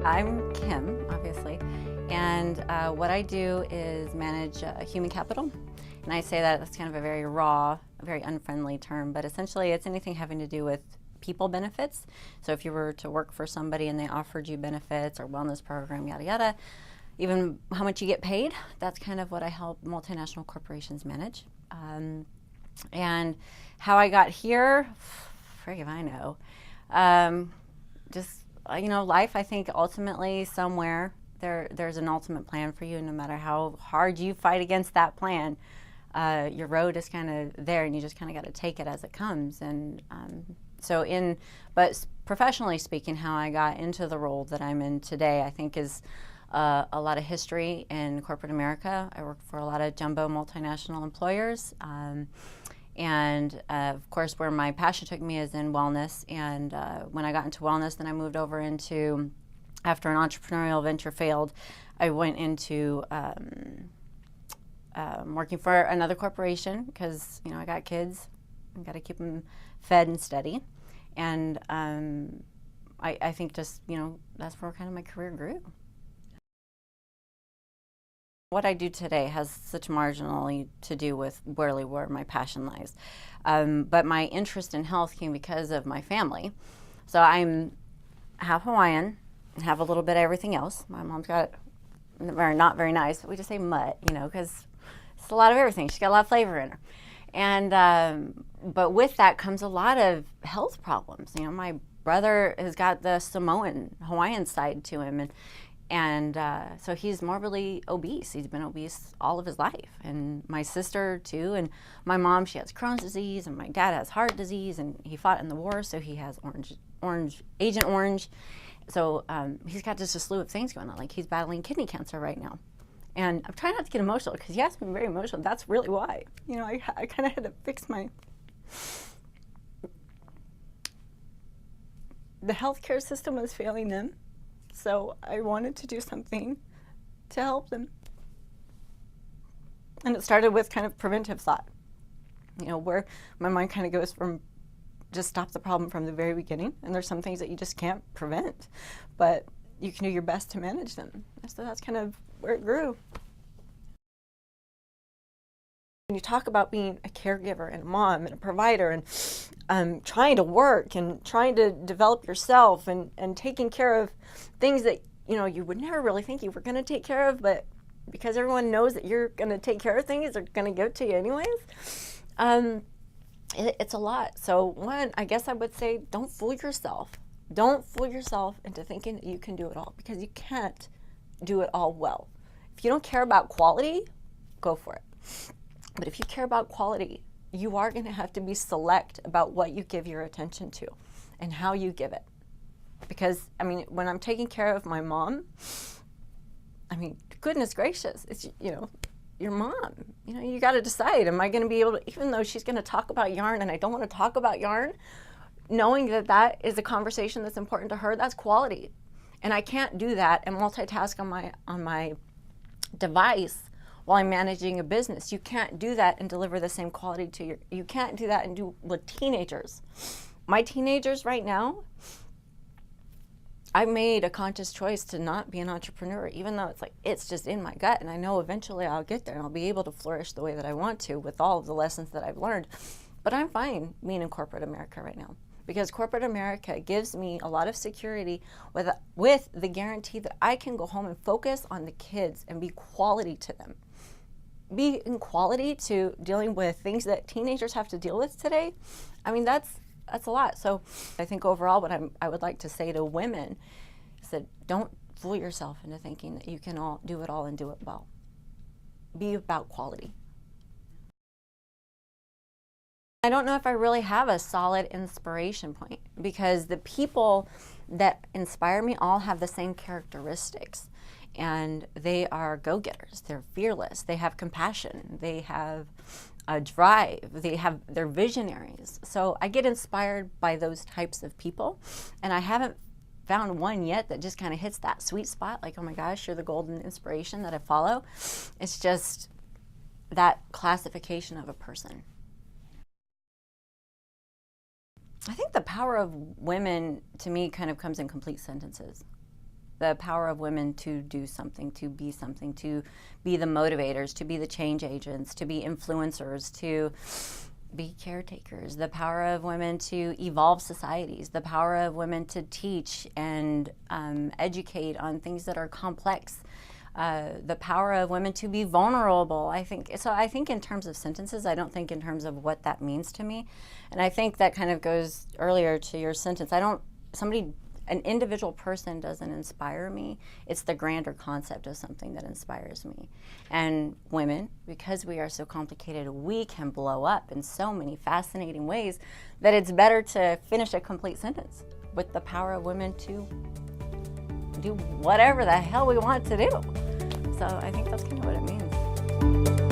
I'm Kim, obviously, and what I do is manage human capital. And I say that's kind of a very raw, very unfriendly term, but essentially it's anything having to do with people benefits. So if you were to work for somebody and they offered you benefits or wellness program, yada yada, even how much you get paid, that's kind of what I help multinational corporations manage. And how I got here, frig if I know. Just, you know, life, I think ultimately somewhere there's an ultimate plan for you, and no matter how hard you fight against that plan, your road is kind of there, and you just kind of got to take it as it comes. And but professionally speaking, how I got into the role that I'm in today, I think is a lot of history in corporate America. I work for a lot of jumbo multinational employers. Of course, where my passion took me is in wellness. And when I got into wellness, then I moved over into, after an entrepreneurial venture failed, I went into working for another corporation because, you know, I got kids. I got to keep them fed and steady. And I think just, you know, that's where kind of my career grew. What I do today has such marginally to do with really where my passion lies. But my interest in health came because of my family. So I'm half Hawaiian, have a little bit of everything else. My mom's got, not very nice, but we just say mutt, you know, because it's a lot of everything. She's got a lot of flavor in her. And, but with that comes a lot of health problems. You know, my brother has got the Samoan, Hawaiian side to him. And so he's morbidly obese. He's been obese all of his life. And my sister too, and my mom, she has Crohn's disease, and my dad has heart disease, and he fought in the war, so he has Agent Orange. So he's got just a slew of things going on. Like he's battling kidney cancer right now. And I'm trying not to get emotional because he has been very emotional. That's really why. You know, I kind of had to fix the healthcare system was failing them. So I wanted to do something to help them. And it started with kind of preventive thought, you know, where my mind kind of goes from just stop the problem from the very beginning. And there's some things that you just can't prevent, but you can do your best to manage them. So that's kind of where it grew. When you talk about being a caregiver and a mom and a provider and trying to work and trying to develop yourself and taking care of things that, you know, you would never really think you were going to take care of, but because everyone knows that you're going to take care of things, they're going to give it to you anyways. It's a lot. So one, I guess I would say, don't fool yourself. Don't fool yourself into thinking that you can do it all, because you can't do it all well. If you don't care about quality, go for it. But if you care about quality, you are going to have to be select about what you give your attention to and how you give it. Because, I mean, when I'm taking care of my mom, I mean, goodness gracious, it's, you know, your mom. You know, you got to decide, am I going to be able to, even though she's going to talk about yarn and I don't want to talk about yarn, knowing that that is a conversation that's important to her, that's quality. And I can't do that and multitask on my device while I'm managing a business. You can't do that and deliver the same quality to you can't do that and do with teenagers. My teenagers right now, I made a conscious choice to not be an entrepreneur, even though it's like, it's just in my gut, and I know eventually I'll get there and I'll be able to flourish the way that I want to with all of the lessons that I've learned. But I'm fine being in corporate America right now, because corporate America gives me a lot of security with the guarantee that I can go home and focus on the kids and be quality to them. Be in quality to dealing with things that teenagers have to deal with today. I mean, that's a lot. So I think overall what I would like to say to women is that don't fool yourself into thinking that you can all do it all and do it well. Be about quality. I don't know if I really have a solid inspiration point, because the people that inspire me all have the same characteristics. And they are go-getters, they're fearless, they have compassion, they have a drive, they're visionaries. So I get inspired by those types of people, and I haven't found one yet that just kind of hits that sweet spot, like, oh my gosh, you're the golden inspiration that I follow. It's just that classification of a person. I think the power of women, to me, kind of comes in complete sentences. the power of women to do something, to be the motivators, to be the change agents, to be influencers, to be caretakers, the power of women to evolve societies, the power of women to teach and educate on things that are complex, the power of women to be vulnerable. I think in terms of sentences, I don't think in terms of what that means to me. And I think that kind of goes earlier to your sentence. An individual person doesn't inspire me. It's the grander concept of something that inspires me. And women, because we are so complicated, we can blow up in so many fascinating ways that it's better to finish a complete sentence with the power of women to do whatever the hell we want to do. So I think that's kind of what it means.